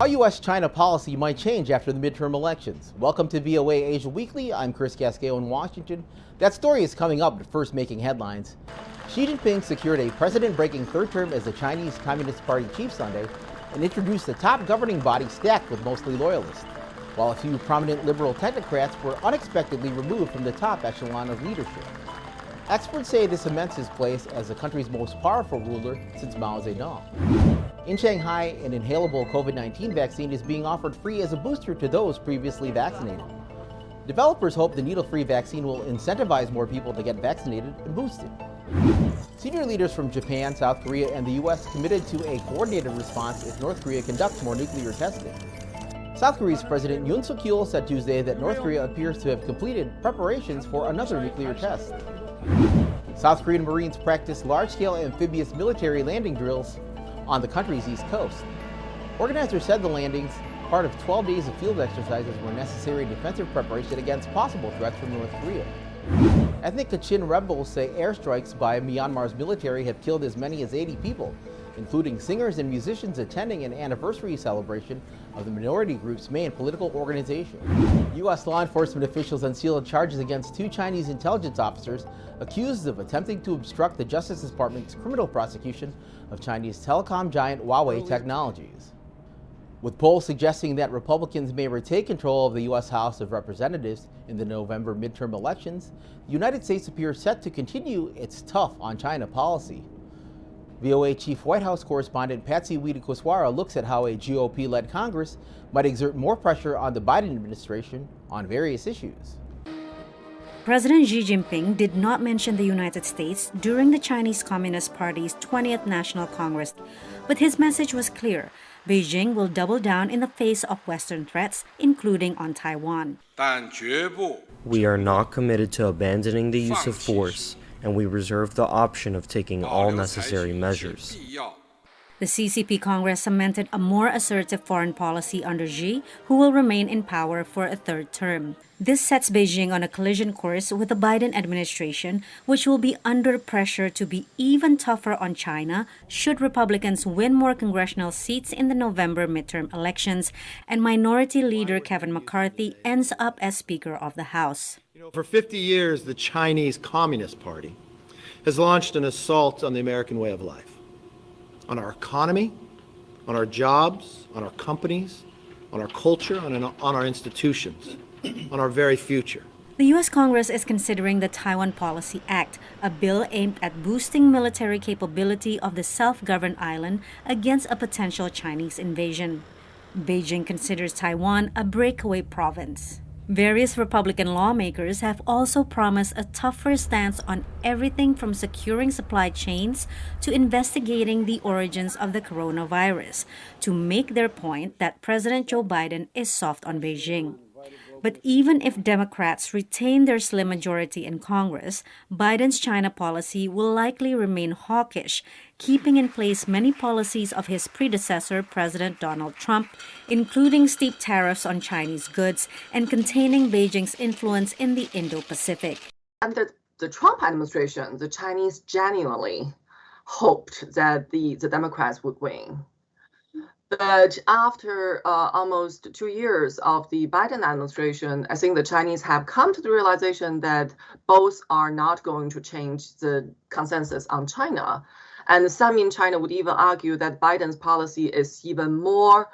How U.S.-China policy might change after the midterm elections. Welcome to VOA Asia Weekly. I'm Chris Casqueo in Washington. That story is coming up, but first making headlines. Xi Jinping secured a president-breaking third term as the Chinese Communist Party chief Sunday and introduced a top governing body stacked with mostly loyalists, while a few prominent liberal technocrats were unexpectedly removed from the top echelon of leadership. Experts say this cements his place as the country's most powerful ruler since Mao Zedong. In Shanghai, an inhalable COVID-19 vaccine is being offered free as a booster to those previously vaccinated. Developers hope the needle-free vaccine will incentivize more people to get vaccinated and boosted. Senior leaders from Japan, South Korea, and the U.S. committed to a coordinated response if North Korea conducts more nuclear testing. South Korea's President Yoon Suk-yeol said Tuesday that North Korea appears to have completed preparations for another nuclear test. South Korean Marines practiced large-scale amphibious military landing drills on the country's east coast. Organizers said the landings, part of 12 days of field exercises, were necessary defensive preparation against possible threats from North Korea. Ethnic Kachin rebels say airstrikes by Myanmar's military have killed as many as 80 people, including singers and musicians attending an anniversary celebration of the minority group's main political organization. U.S. law enforcement officials unsealed charges against two Chinese intelligence officers accused of attempting to obstruct the Justice Department's criminal prosecution of Chinese telecom giant Huawei Technologies. With polls suggesting that Republicans may retake control of the U.S. House of Representatives in the November midterm elections, the United States appears set to continue its tough on China policy. VOA Chief White House correspondent Patsy Widakuswara looks at how a GOP-led Congress might exert more pressure on the Biden administration on various issues. President Xi Jinping did not mention the United States during the Chinese Communist Party's 20th National Congress, but his message was clear. Beijing will double down in the face of Western threats, including on Taiwan. We are not committed to abandoning the use of force, and we reserve the option of taking all necessary measures. The CCP Congress cemented a more assertive foreign policy under Xi, who will remain in power for a third term. This sets Beijing on a collision course with the Biden administration, which will be under pressure to be even tougher on China should Republicans win more congressional seats in the November midterm elections and Minority Leader Kevin McCarthy ends up as Speaker of the House. For 50 years, the Chinese Communist Party has launched an assault on the American way of life, on our economy, on our jobs, on our companies, on our culture, on our institutions, on our very future. The U.S. Congress is considering the Taiwan Policy Act, a bill aimed at boosting military capability of the self-governed island against a potential Chinese invasion. Beijing considers Taiwan a breakaway province. Various Republican lawmakers have also promised a tougher stance on everything from securing supply chains to investigating the origins of the coronavirus to make their point that President Joe Biden is soft on Beijing. But even if Democrats retain their slim majority in Congress, Biden's China policy will likely remain hawkish, keeping in place many policies of his predecessor, President Donald Trump, including steep tariffs on Chinese goods and containing Beijing's influence in the Indo-Pacific. Under the Trump administration, the Chinese genuinely hoped that the Democrats would win. But after almost 2 years of the Biden administration, I think the Chinese have come to the realization that both are not going to change the consensus on China. And some in China would even argue that Biden's policy is even more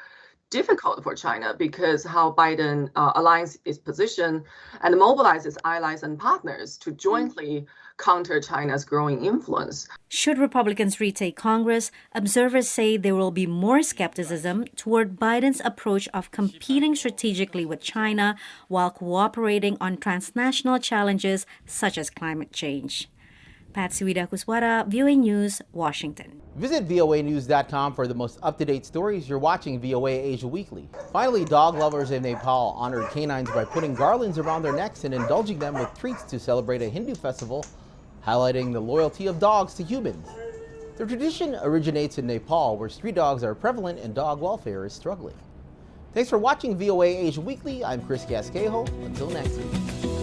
difficult for China because how Biden aligns its position and mobilizes allies and partners to jointly counter China's growing influence. Should Republicans retake Congress, observers say there will be more skepticism toward Biden's approach of competing strategically with China while cooperating on transnational challenges such as climate change. Patsy Widakuswara, VOA News, Washington. Visit voanews.com for the most up-to-date stories. You're watching VOA Asia Weekly. Finally, dog lovers in Nepal honored canines by putting garlands around their necks and indulging them with treats to celebrate a Hindu festival, highlighting the loyalty of dogs to humans. The tradition originates in Nepal, where street dogs are prevalent and dog welfare is struggling. Thanks for watching VOA Asia Weekly. I'm Chris Casquejo. Until next week.